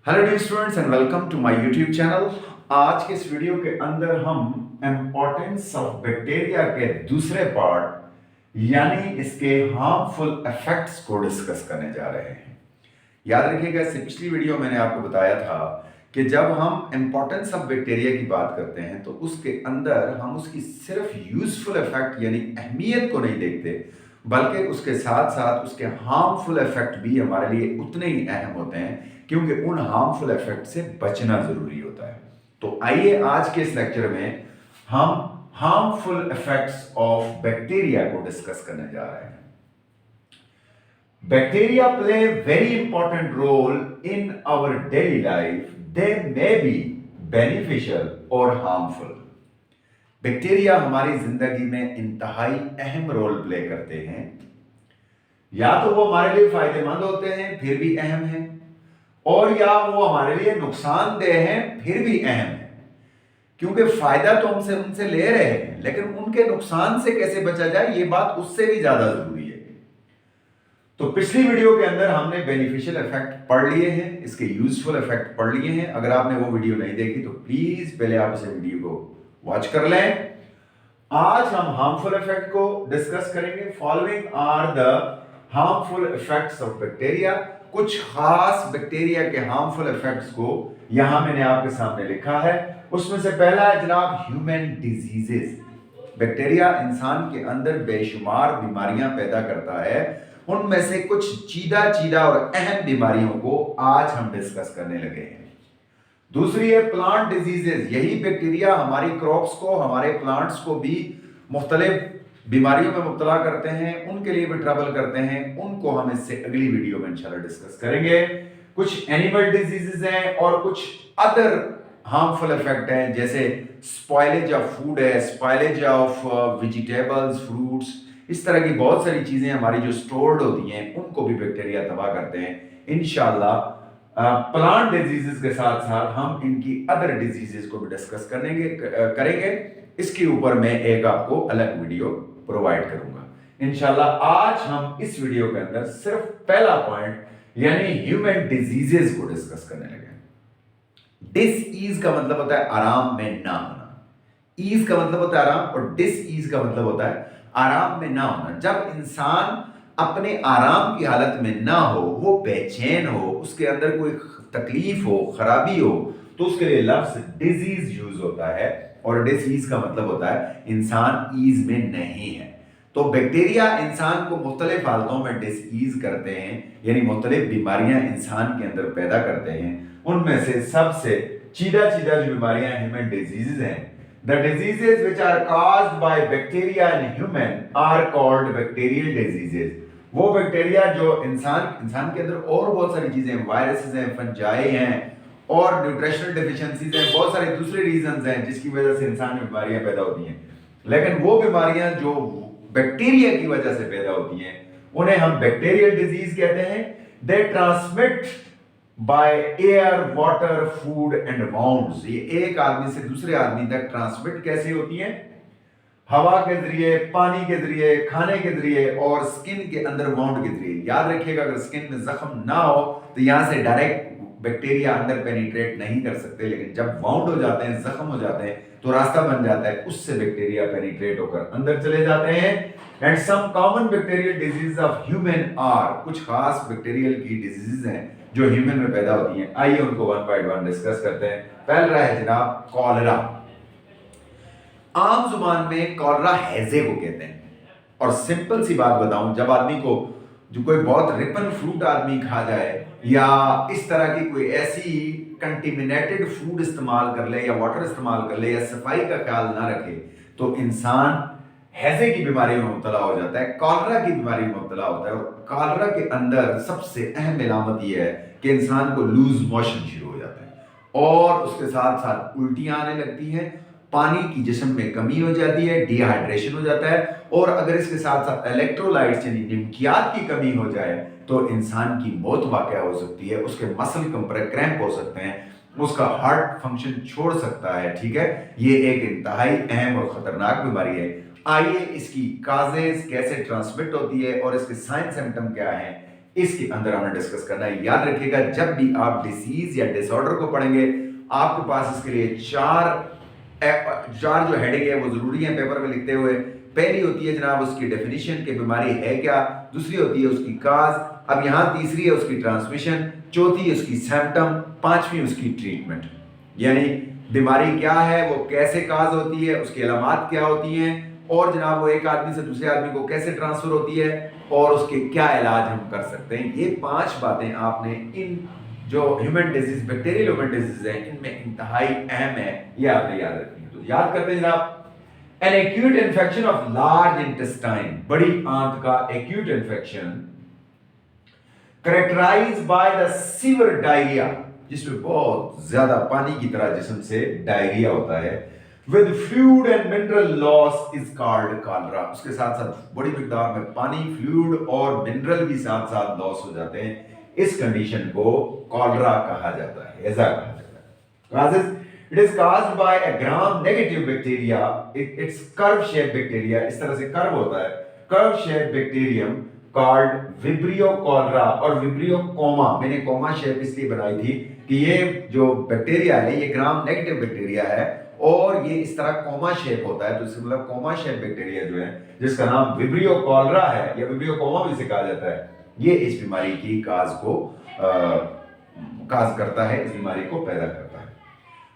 Hello dear students and welcome to my YouTube channel. आज के इस वीडियो के अंदर हम इम्पोर्टेंस ऑफ बैक्टीरिया के दूसरे पार्ट यानी इसके हार्मफुल इफेक्ट्स को डिस्कस करने जा रहे हैं। याद रखिएगा, इससे पिछली वीडियो मैंने आपको बताया था कि जब हम इम्पोर्टेंस ऑफ बैक्टीरिया की बात करते हैं तो उसके अंदर हम उसकी सिर्फ यूजफुल इफेक्ट यानी अहमियत को नहीं देखते, बल्कि उसके साथ साथ उसके हार्मफुल इफेक्ट भी हमारे लिए उतने ही अहम होते हैं, क्योंकि उन हार्मफुल इफेक्ट से बचना जरूरी होता है। तो आइए आज के इस लेक्चर में हम हार्मफुल इफेक्ट्स ऑफ बैक्टीरिया को डिस्कस करने जा रहे हैं। Bacteria play a very important role in our daily life. They may be beneficial or harmful. Bacteria हमारी जिंदगी में इंतहाई अहम रोल प्ले करते हैं। या तो वो हमारे लिए फायदेमंद होते हैं फिर भी अहम है, और या वो हमारे लिए नुकसानदेह हैं फिर भी अहम है। क्योंकि फायदा तो हमसे उनसे ले रहे हैं, लेकिन उनके नुकसान से कैसे बचा जाए ये बात उससे भी ज्यादा जरूरी है। तो पिछली वीडियो के अंदर हमने बेनिफिशियल इफेक्ट पढ़ लिए हैं, इसके यूजफुल इफेक्ट पढ़ लिए हैं। अगर आपने वो वीडियो नहीं देखी तो प्लीज पहले आप उस वीडियो को वॉच कर लें। आज हम हार्मफुल इफेक्ट को डिस्कस करेंगे। Following are the harmful effects of bacteria. कुछ खास बैक्टीरिया के हार्मफुल इफेक्ट्स को यहां मैंने आपके सामने लिखा है। उसमें से पहला है जनाब ह्यूमन डिजीजेस। बैक्टीरिया इंसान के अंदर बेशुमार बीमारियां पैदा करता है, उनमें से कुछ चीदा चीदा और अहम बीमारियों को आज हम डिस्कस करने लगे हैं। दूसरी है प्लांट डिजीजेस। यही बैक्टीरिया हमारी क्रॉप्स को, हमारे प्लांट्स को भी मुख्तलिफ बीमारियों में मुब्तला करते हैं, उनके लिए भी ट्रबल करते हैं। उनको हम इससे अगली वीडियो में इंशाल्लाह डिस्कस करेंगे। कुछ एनिमल डिजीजेस हैं और कुछ अदर हार्मफुल इफेक्ट हैं, जैसे स्पॉइलेज ऑफ फूड है, स्पॉइलेज ऑफ वेजिटेबल्स, फ्रूट्स। इस तरह की बहुत सारी चीजें हमारी जो स्टोर्ड होती हैं उनको भी बैक्टीरिया तबाह करते हैं। इंशाल्लाह प्लांट डिजीजेस के साथ साथ हम इनकी अदर डिजीजेस को भी डिस्कस करेंगे। इसके ऊपर मैं एक आपको अलग वीडियो प्रोवाइड करूंगा इंशाल्लाह। आज हम इस वीडियो के अंदर सिर्फ पहला पॉइंट यानी ह्यूमन डिजीजेस को डिस्कस करने लगे। डिसईज का मतलब होता है आराम में ना होना। ईज का मतलब होता है आराम, और डिसईज का मतलब होता है आराम में ना होना। जब इंसान अपने आराम की हालत में ना हो, वो बेचैन हो, उसके अंदर कोई तकलीफ हो, खराबी हो, तो उसके लिए लफ्ज डिजीज यूज होता है। और डिसीज का मतलब होता है इंसान ईज में नहीं है। तो बैक्टीरिया इंसान को मुख्तलिफ हालतों में डिसीज करते हैं, यानी मुख्तलिफ बीमारियां इंसान के अंदर पैदा करते हैं। उनमें से सबसे चीदा चीदा जो बीमारियां ह्यूमन डिजीजेज हैं, the diseases which are caused by bacteria in human are called bacterial diseases। वो बैक्टीरिया जो इंसान के अंदर और बहुत सारी चीजें, वायरसेस हैं, फंजाई हैं और न्यूट्रिशनल डेफिशिएंसीज हैं, बहुत सारे दूसरे रीजंस हैं जिसकी वजह से इंसान में बीमारियां पैदा होती हैं। लेकिन वो बीमारियां जो बैक्टीरिया की वजह से पैदा होती हैं उन्हें हम बैक्टीरियल डिजीज कहते हैं। They transmit by air, water, food and wounds. ये एक आदमी से दूसरे आदमी तक ट्रांसमिट कैसे होती हैं? हवा के जरिए, पानी के जरिए, खाने के जरिए और स्किन के अंदर वाउंड के जरिए। याद रखिएगा, अगर स्किन में जख्म ना हो तो यहां से डायरेक्ट बैक्टीरिया अंदर पेनिट्रेट नहीं कर सकते, लेकिन जब वाउंड हो जाते हैं, जख्म हो जाते हैं, तो रास्ता बन जाता है, उससे बैक्टीरिया पेनिट्रेट होकर अंदर चले जाते हैं। And some common bacterial disease of human are. कुछ खास बैक्टीरियल की डिजीज हैं जो ह्यूमन में पैदा होती हैं। आइए उनको वन बाय वन डिस्कस करते हैं। पहला है जनाब कॉलरा। आम जुबान में कॉलरा हैजे को कहते हैं। और सिंपल सी बात बताऊं, जब आदमी को जो कोई बहुत रिपन फ्रूट आदमी खा जाए या इस तरह की कोई ऐसी कंटेमिनेटेड फूड इस्तेमाल कर ले या वाटर इस्तेमाल कर ले या सफाई का ख्याल ना रखे, तो इंसान हैजे की बीमारी में मुब्तला हो जाता है, कॉलरा की बीमारी में मुब्तला होता है। और कॉलरा के अंदर सबसे अहम इलामत यह है कि इंसान को लूज मोशन शुरू हो जाता है और उसके साथ साथ उल्टियां आने लगती हैं, पानी की जिस्म में कमी हो जाती है, डिहाइड्रेशन हो जाता है, और अगर इसके साथ साथ इलेक्ट्रोलाइट्स यानी निमकियात की कमी हो जाए तो इंसान की मौत वाक़या हो सकती है, उसके मसल क्रैम्प हो सकते हैं, उसका हार्ट फंक्शन छोड़ सकता है। ठीक है, ये एक इंतहाई अहम और खतरनाक बीमारी है। आइए इसकी काजेज कैसे ट्रांसमिट होती है और इसके साइन सिम्टम क्या हैं इसके अंदर हमने डिस्कस करना है। याद रखिएगा, जब भी आप डिसीज या डिसऑर्डर को पढ़ेंगे आपके पास इसके लिए चार जो हेडिंग है वो जरूरी है पेपर में लिखते हुए। पहली होती है जनाब उसकी डेफिनेशन कि बीमारी है क्या, दूसरी होती है उसकी काज, अब यहां तीसरी है उसकी ट्रांसमिशन, चौथी है उसकी सिम्टम, पांचवी उसकी ट्रीटमेंट। यानी बीमारी क्या है, वो कैसे काज होती है, उसकी अलामात क्या होती हैं, और जनाब वो एक आदमी से दूसरे आदमी को कैसे ट्रांसफर होती है, और उसके क्या इलाज हम कर सकते हैं। ये 5 बातें आपने इन जो human disease, bacterial human disease है, इनमें इंतहाई अहम है, ये आपने याद रखनी है। तो याद करते हैं जनाब, an acute infection of large intestine, बड़ी आंत का acute infection, characterised by the severe diarrhoea, जिसमें बहुत ज्यादा पानी की तरह जिस्म से डायरिया होता है, with fluid and mineral loss is called cholera. उसके साथ साथ बड़ी मिकदार में पानी, फ्लूइड और मिनरल भी साथ साथ लॉस हो जाते हैं। इस कंडीशन को कॉलरा कहा जाता है, ऐसा कहा जाता है। It is caused by a gram-negative bacteria. It's curve-shaped bacteria. इस तरह से कर्व होता है, curve-shaped bacterium called Vibrio cholera और Vibrio coma। मैंने कोमा शेप इसलिए बनाई थी कि ये जो बैक्टीरिया है ये ग्राम नेगेटिव बैक्टीरिया है और ये इस तरह कोमा शेप होता है। तो इसका मतलब कोमा शेप बैक्टीरिया जो है, जिसका नाम विब्रियो कॉलरा है या विब्रियो कोमा भी से कहा जाता है, ये इस बीमारी की काज करता है, इस बीमारी को पैदा करता है।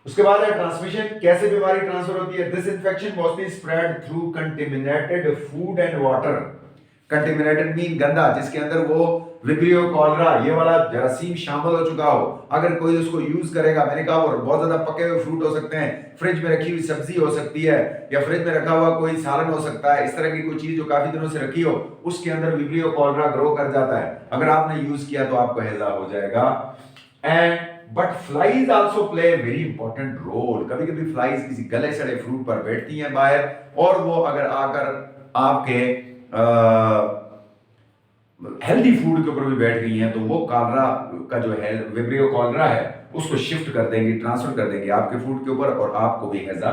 उसके बाद है ट्रांसमिशन, कैसे बीमारी ट्रांसफर होती है। This infection mostly spread through contaminated food and water. Contaminated mean गंदा, जिसके अंदर वो विब्रियो कॉलरा ये वाला जरासीम शामिल हो चुका हो। अगर कोई उसको यूज करेगा, मैंने कहा वो बहुत ज्यादा पके हुए फ्रूट हो सकते हैं, फ्रिज में रखी हुई सब्जी हो सकती है, या फ्रिज में रखा हुआ कोई सालन हो सकता है, इस तरह की कोई चीज जो काफी दिनों से रखी हो, उसके अंदर विब्रियो कॉलरा ग्रो कर जाता है। अगर आपने यूज किया तो आपको हैजा हो जाएगा। And but flies also play a very important role. कभी कभी फ्लाइज किसी गले सड़े फ्रूट पर बैठती हैं बाहर, और वो अगर आकर आपके हेल्दी फूड के ऊपर भी बैठ गई हैं तो वो कॉलरा का जो है विब्रियो कॉलरा है उसको शिफ्ट कर देंगे, ट्रांसफर कर देंगे आपके फूड के ऊपर, और आपको भी हैजा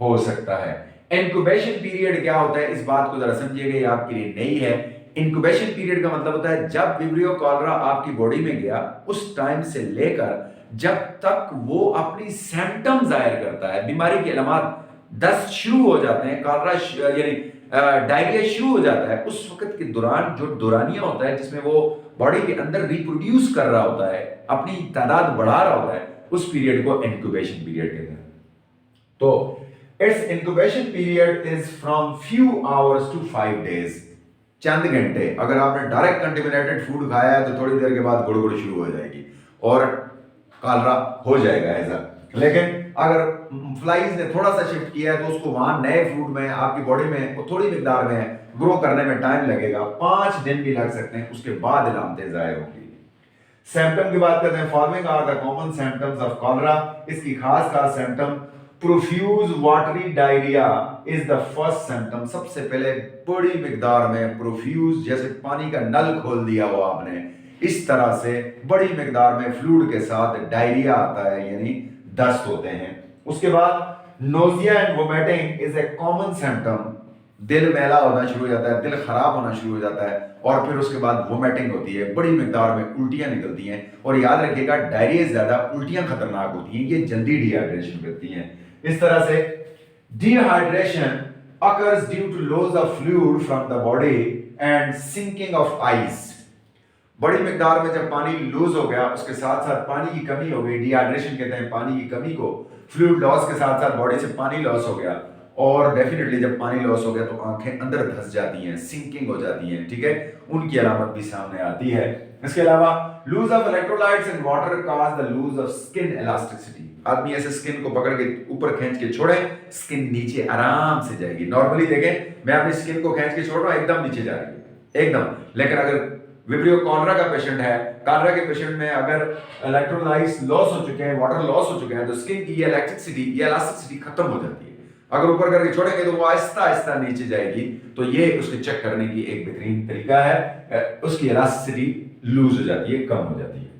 हो सकता है। इंक्यूबेशन पीरियड क्या होता है, इस बात को जरा समझिएगा, ये आपके लिए नई है। इंक्यूबेशन पीरियड का मतलब होता है जब विब्रियो कॉलरा आपकी बॉडी में गया उस टाइम से लेकर जब तक वो अपनी सिम्टम जाहिर करता है, बीमारी की अलामत, दस्त शुरू हो जाते हैं, कॉलरा यानी डायरिया शुरू हो जाता है, उस वक्त के दौरान जो दौरानिया होता है जिसमें वो बॉडी के अंदर रिप्रोड्यूस कर रहा होता है, अपनी तादाद बढ़ा रहा होता है, उस पीरियड को इंक्यूबेशन पीरियड कहते हैं। तो it's incubation period is from few hours to 5 days, चंद घंटे। अगर आपने डायरेक्ट कंटेमिनेटेड फूड खाया है तो थोड़ी देर के बाद गुड़गुड़ शुरू हो जाएगी और कॉलरा हो जाएगा ऐसा। लेकिन अगर फ्लाइज ने थोड़ा सा शिफ्ट किया है तो उसको वहां नए फूड में आपकी बॉडी में वो थोड़ी मिकदार में ग्रो करने में टाइम लगेगा, 5 दिन भी लग सकते हैं, उसके बाद अलामतें जाहिर होंगी। सिम्टम की बात करते हैं, following are the common symptoms of cholera. इसकी खास symptom, profuse watery diarrhoea is the first symptom. सबसे पहले बड़ी मिकदार में प्रोफ्यूज, जैसे पानी का नल खोल दिया हो आपने, इस तरह से बड़ी मिकदार में फ्लूइड के साथ डायरिया आता है, यानी दस्त होते हैं। उसके बाद nausea and vomiting is a common symptom. दिल मैला होना शुरू हो जाता है, दिल खराब होना शुरू हो जाता है, और फिर उसके बाद वोमिटिंग होती है, बड़ी मिकदार में उल्टियां निकलती हैं। और याद रखिएगा डायरिया ज्यादा, उल्टियां खतरनाक होती हैं, ये जल्दी डिहाइड्रेशन करती हैं। इस तरह से dehydration occurs due to loss of fluid from the body and sinking of ice। बड़ी मिकदार में जब पानी लूज हो गया, उसके साथ साथ पानी की कमी हो गई, डिहाइड्रेशन कहते हैं पानी की कमी को, फ्लूइड लॉस के साथ साथ बॉडी से पानी लॉस हो गया, और डेफिनेटली जब पानी लॉस हो गया तो आंखें अंदर धंस जाती हैं, सिंकिंग हो जाती हैं, ठीक है, उनकी अलामत भी सामने आती है। इसके अलावा loss of electrolytes in water cause the loss of skin elasticity. आदमी ऐसे स्किन को पकड़ के ऊपर खींच के छोड़े, स्किन नीचे आराम से जाएगी। नॉर्मली देखें, मैं अपनी स्किन को खींच के छोड़ रहा हूं, एकदम नीचे जा रही है, एकदम। लेकिन अगर विब्रियो कॉलरा का पेशेंट है, कॉलरा के पेशेंट में अगर इलेक्ट्रोलाइट्स लॉस हो चुके हैं, वाटर लॉस हो चुके हैं, तो स्किन की ये इलास्टिसिटी खत्म हो जाती है। अगर ऊपर करके छोड़ेंगे तो वो आहिस्ता आहिस्ता नीचे जाएगी। तो ये उसके चेक करने की एक बेहतरीन तरीका है, उसकी इलास्टिसिटी लूज हो जाती है, कम हो जाती है।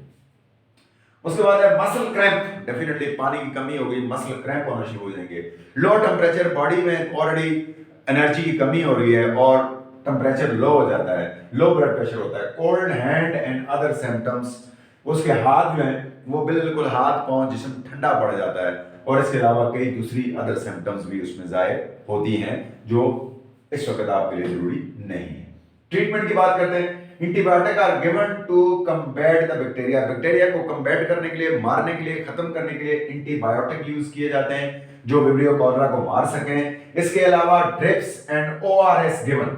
उसके बाद है मसल क्रैम्प। डेफिनेटली पानी की कमी हो गई, मसल क्रैम्प होना शुरू हो जाएंगे। लो टेम्परेचर, बॉडी में ऑलरेडी एनर्जी की कमी हो रही है और टेम्परेचर लो हो जाता है, लो ब्लड प्रेशर होता है, cold hand and other symptoms, उसके हाथ जो है वो बिल्कुल हाथ पांव जिस्म ठंडा पड़ जाता है, और इसके अलावा कई दूसरी अदर सिम्टम्स भी उसमें जाहिर होती हैं जो इस वक्त आपके लिए जरूरी नहीं है। ट्रीटमेंट की बात करते हैं। Antibiotic are given to combat the bacteria, bacteria को कम्बैट करने के लिए, मारने के लिए, खत्म करने के लिए एंटीबायोटिक यूज किए जाते हैं जो विब्रियो कॉलरा को मार सकें। इसके अलावा drips and ORS given,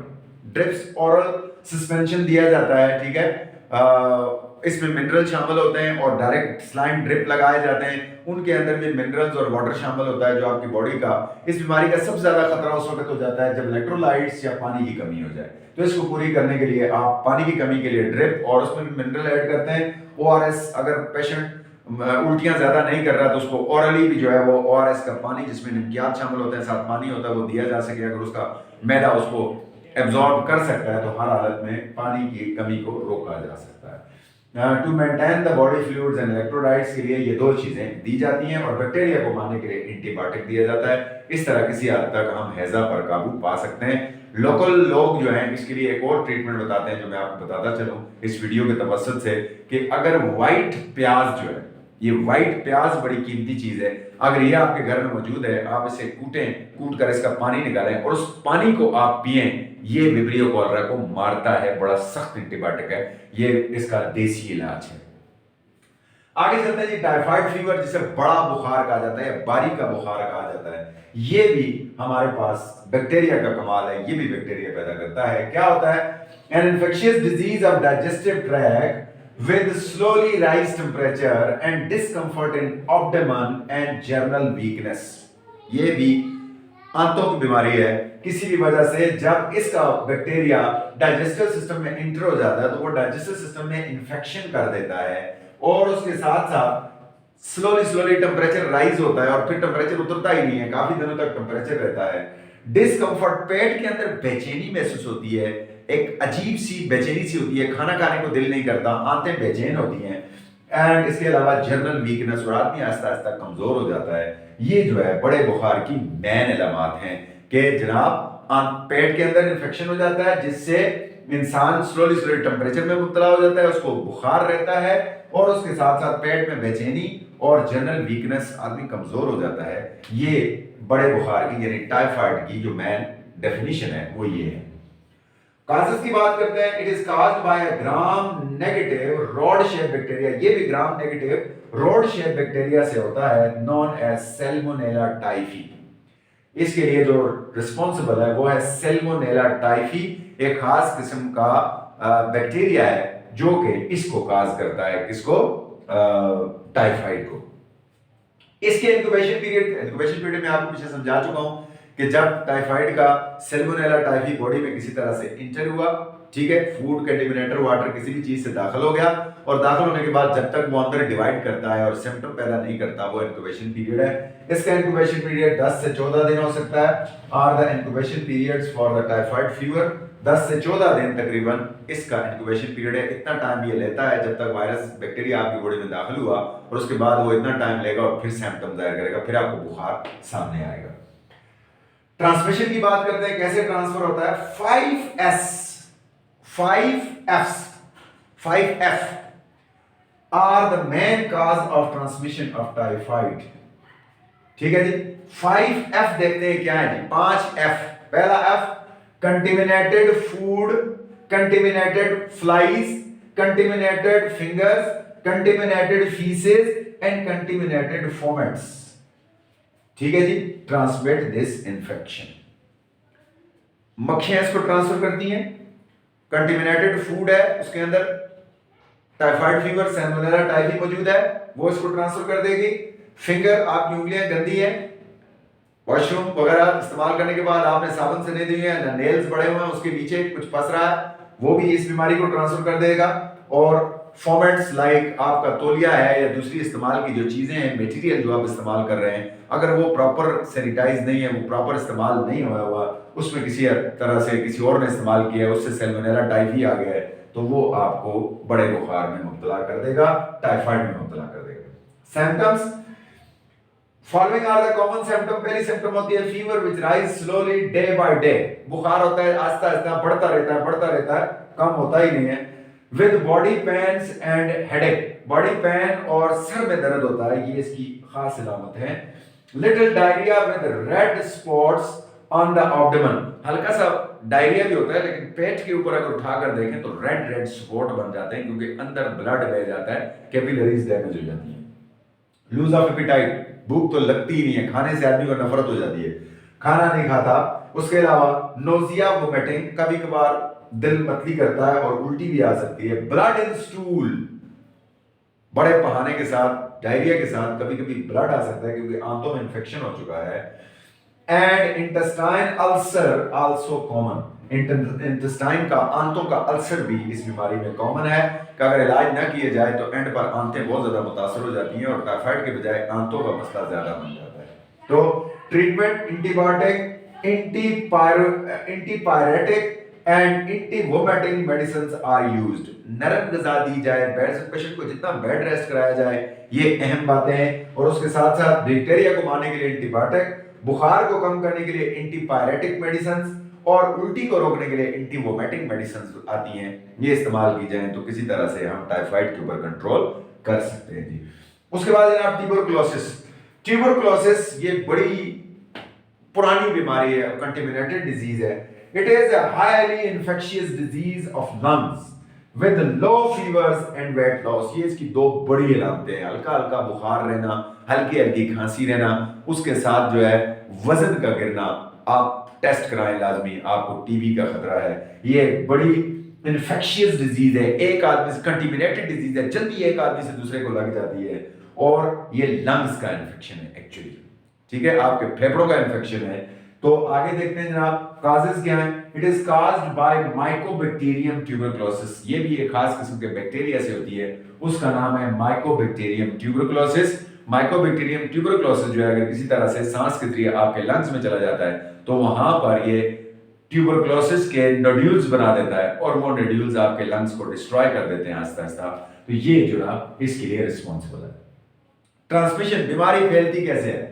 drips oral suspension दिया जाता है, ठीक है। इसमें मिनरल शामिल होते हैं और डायरेक्ट स्लाइन ड्रिप लगाए जाते हैं, उनके अंदर भी मिनरल्स और वाटर शामिल होता है जो आपकी बॉडी का, इस बीमारी का सबसे ज्यादा खतरा उस वक्त हो जाता है जब इलेक्ट्रोलाइट्स या पानी की कमी हो जाए। तो इसको पूरी करने के लिए आप पानी की कमी के लिए ड्रिप और उसमें मिनरल ऐड करते हैं। ओआरएस, अगर पेशेंट उल्टियां ज्यादा नहीं कर रहा तो उसको ओरली भी जो है वो ओआरएस का पानी जिसमें नमकियात शामिल होते हैं, साथ पानी होता है, वो दिया जा सके। अगर उसका मैदा उसको एब्जॉर्ब कर सकता है तो हर हालत में पानी की कमी को रोका जा सकता है। To maintain the body fluids and electrolytes के लिए ये दो चीजें दी जाती हैं, और बैक्टीरिया को मारने के लिए एंटीबायोटिक दिया जाता है। इस तरह किसी हद तक हम हैजा पर काबू पा सकते हैं। लोकल लोग जो हैं इसके लिए एक और ट्रीटमेंट बताते हैं जो मैं आपको बताता चलूं इस वीडियो के तवज्जुह से, कि अगर व्हाइट प्याज जो है, ये व्हाइट प्याज बड़ी कीमती चीज है, अगर ये आपके घर में मौजूद है, आप इसे कूट कर इसका पानी निकालें और उस पानी को आप पिएं, ये विब्रियो कॉलरा को मारता है, बड़ा सख्त एंटीबायोटिक है, ये इसका देसी इलाज है। आगे चलते हैं जी, टाइफाइड फीवर जिसे बड़ा बुखार कहा जाता है, बारी का बुखार कहा जाता है, ये भी हमारे पास बैक्टीरिया का कमाल है, ये भी बैक्टीरिया पैदा करता है। क्या होता है? An infectious disease of digestive tract with slowly rise temperature and discomfort in abdomen and general weakness, ये भी आंतों की बीमारी है। किसी भी वजह से जब इसका बैक्टीरिया डाइजेस्टिव सिस्टम में इंटर हो जाता है तो वो डाइजेस्टिव सिस्टम में इंफेक्शन कर देता है, और उसके साथ साथ स्लोली टेम्परेचर राइज होता है और फिर टेम्परेचर उतरता ही नहीं है, काफी दिनों तक टेम्परेचर रहता है। डिस्कम्फर्ट, पेट के अंदर बेचैनी महसूस होती है, एक अजीब सी बेचैनी सी होती है, खाना खाने को दिल नहीं करता, आंतें बेचैन होती हैं, एंड इसके अलावा जनरल वीकनेस, और आदमी आहिस्ता आहिस्ता कमजोर हो जाता है। ये जो है बड़े बुखार की मेन अलामात हैं कि जनाब पेट के अंदर इन्फेक्शन हो जाता है जिससे इंसान स्लोली टेम्परेचर में मुब्तला हो जाता है, उसको बुखार रहता है, और उसके साथ साथ पेट में बेचैनी और जनरल वीकनेस, आदमी कमजोर हो जाता है। ये बड़े बुखार की यानी टाइफाइड की जो मेन डेफिनेशन है वो ये है। काजेस की बात करते हैं। It is caused by a gram negative rod shape bacteria, ये भी gram negative rod shape bacteria से होता है, नॉन एज सैल्मोनेला टाइफी। इसके लिए जो रिस्पॉन्सिबल है वो है सैल्मोनेला टाइफी, एक खास किस्म का बैक्टीरिया है जो कि इसको काज करता है, किसको? टाइफाइड को। इसके इंक्यूबेशन पीरियड में आपको पीछे समझा चुका हूं कि जब टाइफाइड का सैल्मोनेला टाइफी बॉडी में किसी तरह से इंटर हुआ, ठीक है, फूड कंटेमिनेटर वाटर किसी भी चीज से दाखिल हो गया, और दाखिल होने के बाद जब तक वो अंदर डिवाइड करता है और सिम्टम पैदा नहीं करता, वो इंक्यूबेशन पीरियड है। इसका इंक्यूबेशन पीरियड 10 से 14 दिन हो सकता है। Are the incubation periods for the typhoid fever, 10 से 14 दिन तकरीबन इसका इंक्यूबेशन पीरियड है। इतना टाइम ये लेता है जब तक वायरस बैक्टीरिया आपकी बॉडी में दाखिल हुआ, और उसके बाद वो इतना टाइम लेगा और फिर सिम्टम जाहिर करेगा, फिर आपको बुखार सामने आएगा। ट्रांसमिशन की बात करते हैं, कैसे ट्रांसफर होता है? 5F are the main cause of transmission of typhoid, ठीक है जी। 5F देखते हैं क्या है जी? 5F। पहला F contaminated food, contaminated flies, contaminated fingers, contaminated faeces and contaminated fomites, ठीक है जी, ट्रांसमिट दिस इन्फेक्शन। मक्खियां इसको ट्रांसफर करती हैं। कंटेमिनेटेड फूड है, उसके अंदर टाइफाइड फीवर सैल्मोनेला टाइफी मौजूद है, वो इसको ट्रांसफर कर देगी। फिंगर, आपकी उंगलियां गंदी है, वॉशरूम वगैरह इस्तेमाल करने के बाद आपने साबुन से नहीं दी है, ना नेल्स बड़े हुए हैं, उसके नीचे कुछ फंस रहा है, वो भी इस बीमारी को ट्रांसफर कर देगा। और फॉर्मेट्स लाइक आपका तौलिया है या दूसरी इस्तेमाल की जो चीजें हैं, मटेरियल जो आप इस्तेमाल कर रहे हैं, अगर वो प्रॉपर सैनिटाइज नहीं है, वो प्रॉपर इस्तेमाल नहीं हुआ, उसमें किसी तरह से किसी और ने इस्तेमाल किया है, उससे सैल्मोनेला टाइफी आ गया है, तो वो आपको बड़े बुखार में मुब्तला कर देगा, टाइफाइड में मुब्तला कर देगा। Symptoms, following are the common symptom. पहली सिम्टम होती है fever which rise slowly day by day. बुखार होता है आस्ता आस्ता बढ़ता रहता है, कम होता ही नहीं है। With body pens and headache, body pain और सर में दर्द होता है, ये इसकी खास अलामत है। Little diarrhoea with red spots on the abdomen, हल्का सा डायरिया भी होता है लेकिन पेट के ऊपर अगर उठाकर देखें तो रेड रेड स्पॉट बन जाते हैं क्योंकि अंदर ब्लड बह जाता है, कैपिलरीज डैमेज हो जाती है। लूज ऑफ एपेटाइट, भूख तो लगती ही नहीं है, खाने से आदमी को नफरत हो जाती है, खाना नहीं खाता। उसके अलावा नोजिया, वोमिटिंग, कभी कभार दिल मतली करता है और उल्टी भी आ सकती है। ब्लड इन स्टूल, बड़े पहाने के साथ, डायरिया के साथ कभी कभी ब्लड आ सकता है क्योंकि आंतों में इंफेक्शन हो चुका है। And intestine ulcer also common, intestine का, आंतों का अल्सर भी इस बीमारी में कॉमन है कि अगर इलाज ना किए जाए तो एंड पर आंतें बहुत ज्यादा मुतासर हो जाती हैं और टाइफाइड के बजाय आंतों का मसला ज्यादा बन जाता है। तो treatment antibiotic, antipyretic and antivomiting medicine are used. नरम ग़िज़ा दी जाए, पेशेंट को जितना बेड रेस्ट कराया जाए, ये अहम बातें हैं। और उसके साथ साथ बैक्टीरिया को मारने के लिए एंटीबायोटिक, बुखार को कम करने के लिए एंटीपायरेटिक मेडिसिन और उल्टी को रोकने के लिए एंटीवोमिटिंग मेडिसिन आती हैं, ये इस्तेमाल की जाए तो किसी तरह से हम टाइफाइड के ऊपर कंट्रोल कर सकते हैं जी। उसके बाद जनाब ट्यूबरकुलोसिस। ट्यूबरकुलोसिस ये बड़ी पुरानी बीमारी है, कंटेमिनेटेड डिजीज है। It is a highly infectious disease of lungs with low fevers and weight loss. ये इसकी दो बड़ी अलामतें हैं, हल्का हल्का बुखार रहना, हल्की हल्की खांसी रहना, उसके साथ जो है वजन का गिरना। आप टेस्ट कराएं लाजमी, आपको टीबी का खतरा है। ये बड़ी इन्फेक्शियस डिजीज है, एक आदमी से कंटेमिनेटेड डिजीज है, जल्दी एक आदमी से दूसरे को लग जाती है और ये लंग्स का इन्फेक्शन है एक्चुअली, ठीक है, आपके फेफड़ों का इन्फेक्शन है। तो आगे देखते हैं जनाब काजेस क्या हैं। It is caused by Mycobacterium tuberculosis, ये भी एक खास किस्म के बैक्टीरिया से होती है, उसका नाम है माइकोबैक्टीरियम ट्यूबरकुलोसिस। माइकोबैक्टीरियम ट्यूबरकुलोसिस जो है अगर किसी तरह से सांस के जरिए आपके लंग्स में चला जाता है तो वहां पर ये ट्यूबरकुलोसिस के नोड्यूल्स बना देता है और वो नोड्यूल्स आपके लंग्स को डिस्ट्रॉय कर देते हैं आस्ता आस्ता। तो ये जो ना इसके लिए रिस्पॉन्सिबल है। ट्रांसमिशन, बीमारी फैलती कैसे है?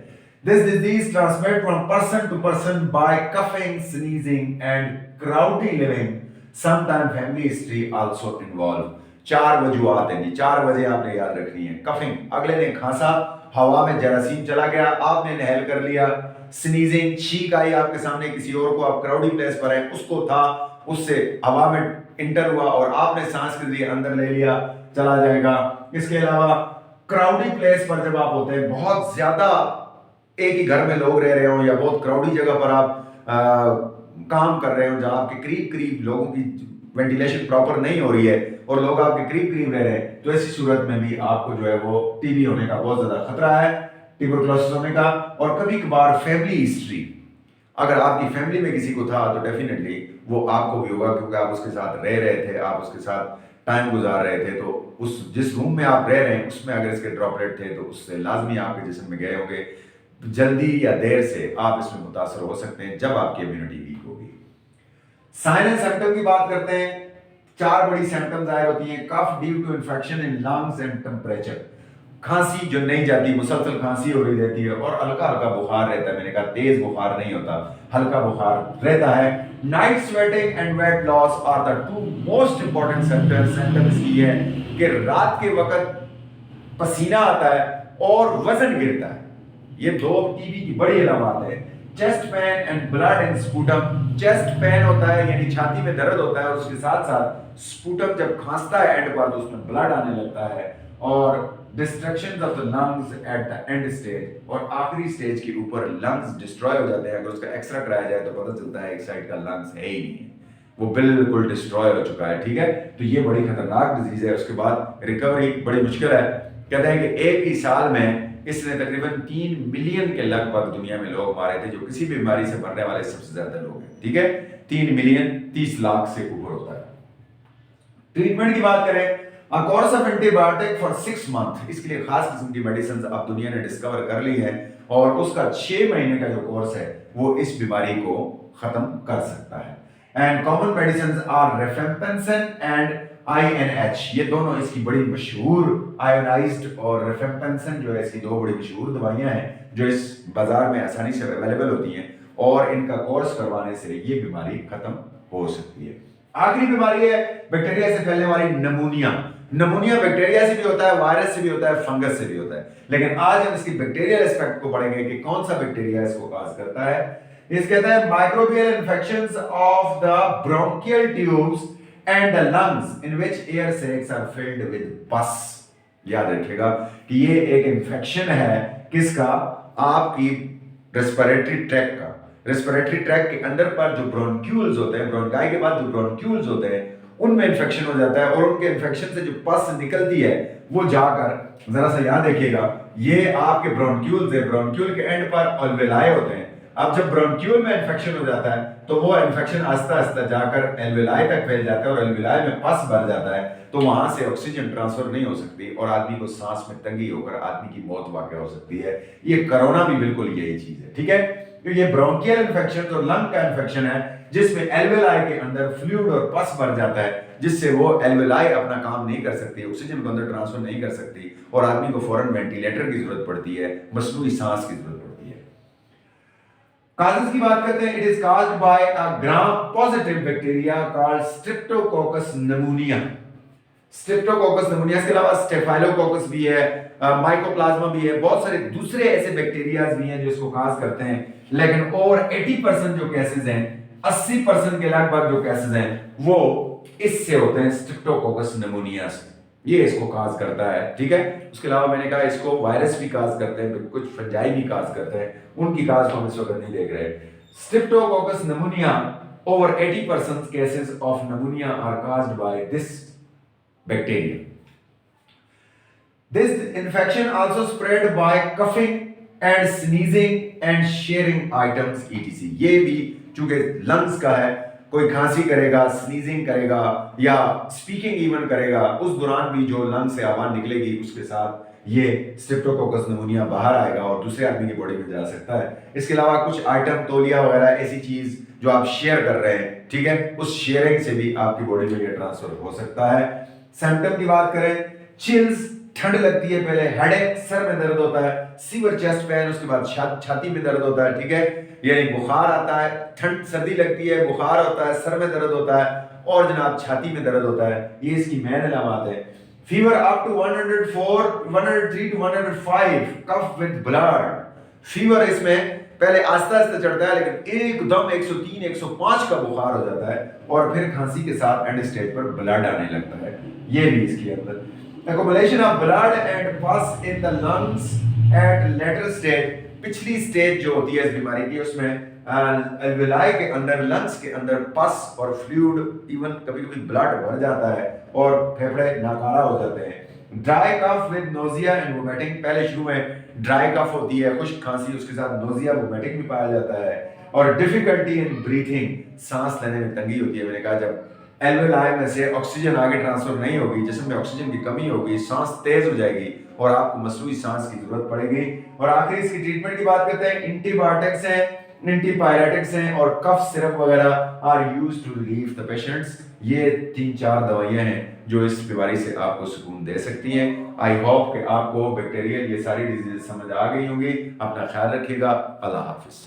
This disease transmitted from person to person by coughing, sneezing and crowded living. Sometimes family history also involved. 4 वजूहात हैं जी, 4 वजह आपने याद रखनी है। कफिंग, अगले ने खांसा, हवा में जरासीम चला गया, आपने इनहेल कर लिया। स्नीजिंग, छींक आई आपके सामने किसी और को, आप क्राउडी प्लेस पर हैं, उसको था, उससे हवा में इंटर हुआ और आपने सांस के जरिए अंदर ले लिया, चला जाएगा। इसके अलावा क्राउडी प्लेस पर जब आप होते हैं, बहुत ज्यादा एक ही घर में लोग रह रहे हो या बहुत क्राउडी जगह पर आप काम कर रहे हो जहां आपके करीब करीब लोगों की वेंटिलेशन प्रॉपर नहीं हो रही है और लोग आपके करीब करीब रह रहे हैं, तो ऐसी सूरत में भी आपको जो है वो टीबी होने का बहुत ज्यादा खतरा है, ट्यूबरकुलोसिस होने का। और कभी कभार फैमिली हिस्ट्री, अगर आपकी फैमिली में किसी को था तो डेफिनेटली वो आपको भी होगा क्योंकि आप उसके साथ रह रहे थे, आप उसके साथ टाइम गुजार रहे थे, तो उस जिस रूम में आप रह रहे हैं उसमें अगर इसके ड्रॉपलेट थे तो उससे लाजमी आपके जिस्म में गए होंगे। जल्दी या देर से आप इसमें मुतासर हो सकते हैं जब आपकी इम्यूनिटी वीक होगी। साइन एंड सिम्टम की बात करते हैं। 4 बड़ी सिम्टम्स जाहिर होती हैं। Cough due to infection in lungs and temperature, खांसी जो नहीं जाती, मुसलसल खांसी हो रही रहती है और हल्का हल्का बुखार रहता है। मैंने कहा तेज बुखार नहीं होता, हल्का बुखार रहता है। Night sweating and weight loss are the 2 most important symptoms की है कि रात के वक्त पसीना आता है और वजन गिरता है, ये 2 टीबी की बड़ी अलामत है। Chest pain and blood in sputum, chest pain होता है यानी छाती में दर्द होता है और उसके साथ साथ स्पूटम जब खांसता है एंड पर तो उसमें ब्लड आने लगता है। और destruction of the lungs at the end stage, और आखिरी स्टेज के ऊपर लंग्स डिस्ट्रॉय हो जाते हैं। अगर उसका एक्सरे कराया जाए तो पता चलता है एक साइड का लंग्स है ही नहीं, वो बिल्कुल डिस्ट्रॉय हो चुका है, ठीक है। तो ये बड़ी खतरनाक डिजीज है। उसके बाद रिकवरी बड़ी मुश्किल है। कहते हैं कि एक ही साल में इसने तकरीबन 3 मिलियन के लगभग दुनिया में लोग मारे थे, जो किसी भी बीमारी से मरने वाले सबसे ज्यादा लोग हैं, ठीक है। 3 मिलियन 30 लाख से ऊपर होता है। ट्रीटमेंट की बात करें, a course of antibiotic for 6 month, इसके लिए खास किस्म की मेडिसिन अब दुनिया ने डिस्कवर कर ली है और उसका 6 महीने का जो कोर्स है वो इस बीमारी को खत्म कर सकता है। And common medicine are rifampicin and INH, ये दोनों इसकी बड़ी मशहूर आयोनाइज्ड और रिफेम्पेंसन जो है इसकी दो बड़ी मशहूर दवाइयां हैं जो इस बाजार में आसानी से अवेलेबल होती हैं और इनका कोर्स करवाने से ये बीमारी खत्म हो सकती है। आखिरी बीमारी है बैक्टीरिया से फैलने वाली नमूनिया। नमूनिया बैक्टीरिया से भी होता है, वायरस से भी होता है, फंगस से भी होता है, लेकिन आज हम इसकी बैक्टीरियल एस्पेक्ट को पढ़ेंगे कि कौन सा बैक्टीरिया इसको काज करता है। इस कहता है microbial infections of the bronchial tubes and the lungs in which air sacs are filled with pus. याद रखिएगा कि ये एक इंफेक्शन है किसका, आपकी रेस्पिरेटरी ट्रैक्ट का। रेस्पिरेटरी ट्रैक्ट के अंदर पर जो ब्रोंक्यूल्स होते हैं, ब्रोंकाई के बाद जो ब्रोंक्यूल्स होते हैं उनमें इंफेक्शन हो जाता है और उनके इंफेक्शन से जो पस निकलती है वो जाकर, जरा सा याद रखिएगा, ये आपके ब्रोंक्यूल्स है, ब्रोंक्यूल के एंड पर अल्वेलाई होते हैं। अब जब ब्रोंक्यूल में इंफेक्शन हो जाता है तो वो इंफेक्शन आस्ता आस्ता जाकर एल्वेलाई तक फैल जाता है और एल्वेलाई में पस भर जाता है, तो वहां से ऑक्सीजन ट्रांसफर नहीं हो सकती और आदमी को सांस में तंगी होकर आदमी की मौत वाकई हो सकती है। ये कोरोना भी बिल्कुल यही चीज है, ठीक है। तो ये ब्रोंकियल इन्फेक्शन और लंग का इन्फेक्शन है जिसमें एल्वेलाई के अंदर फ्लूइड और पस भर जाता है, जिससे वो एल्वेलाई अपना काम नहीं कर सकती, ऑक्सीजन को अंदर ट्रांसफर नहीं कर सकती और आदमी को फौरन वेंटिलेटर की जरूरत पड़ती है, मसनूई सांस की जरूरत पड़ती है। काजेस की बात करते हैं। It is caused by a gram positive bacteria called Streptococcus नमूनिया। Streptococcus नमूनिया के अलावा स्टेफाइलोकोकस भी है, माइकोप्लाज्मा भी है, बहुत सारे दूसरे ऐसे बैक्टीरियाज भी हैं जो इसको काज करते हैं, लेकिन और 80% जो केसेस हैं, 80% के लगभग जो केसेस हैं वो इससे होते हैं, स्ट्रेप्टोकोकस नमूनिया से। ये इसको काज करता है, ठीक है। उसके अलावा मैंने कहा इसको वायरस भी काज करते हैं, कुछ फंजाई भी काज करते हैं, उनकी काज को हम इस वक्त नहीं देख रहे। Streptococcus नमूनिया, over 80% cases of pneumonia are caused by this bacteria. This infection also spread by coughing and sneezing and sharing items etc. ये भी चूंकि लंग्स का है, कोई खांसी करेगा, स्नीजिंग करेगा या स्पीकिंग इवन करेगा, उस दौरान भी जो लंग से आवाज निकलेगी उसके साथ ये स्ट्रेप्टोकोकस नमूनिया बाहर आएगा और दूसरे आदमी की बॉडी में जा सकता है। इसके अलावा कुछ आइटम, तौलिया वगैरह ऐसी चीज जो आप शेयर कर रहे हैं, ठीक है, उस शेयरिंग से भी आपकी बॉडी में ये ट्रांसफर हो सकता है। सिम्टम की बात करें, चिल्स, ठंड लगती है, पहले हेडेक, सर में दर्द होता है, सीवर चेस्ट पेन, उसके बाद छाती में दर्द होता है, ठीक है, यानी बुखार आता है, ठंड सर्दी लगती है, बुखार होता है, सर में दर्द होता है और जनाब छाती में दर्द होता है। ये इसकी मेन अलामत है। Fever up to 104, 103 to 105, cough with blood. Fever इसमें पहले आस्ता आस्ता चढ़ता है लेकिन एकदम 103, 105 का बुखार हो जाता है और फिर खांसी के साथ एंड स्टेज पर ब्लड आने लगता है। ये भी इसके अंदर accumulation of blood and pus in the lungs at later stage, पिछली स्टेज जो होती है इस बीमारी की उसमें एल्वेलाई के अंदर, लंग्स के अंदर पस और फ्लूइड, इवन कभी-कभी ब्लड भर जाता है और फेफड़े नाकारा हो जाते हैं। Dry cough with nausea and vomiting, पहले शुरू में ड्राई कफ होती है, खुश्क खांसी, उसके साथ नोजिया, वोमिटिंग भी पाया जाता है और डिफिकल्टी इन ब्रीथिंग, सांस लेने में तंगी होती है। मैंने कहा जब एल्वेलाई में से ऑक्सीजन आगे ट्रांसफर नहीं होगी, जिसम में ऑक्सीजन की कमी होगी, सांस तेज हो जाएगी और आपको मसनूई सांस की जरूरत पड़ेगी। और आखिरी इसकी ट्रीटमेंट की बात करते हैं। एंटीबायोटिक्स हैं, एंटीपायरेटिक्स हैं और कफ सिरप वगैरह are used to relieve the patients. ये 3-4 दवाइयां हैं जो इस बीमारी से आपको सुकून दे सकती हैं। आई होप कि आपको बैक्टीरियल ये सारी डिजीज समझ आ गई होंगी। अपना ख्याल रखिएगा। अल्लाह हाफिज।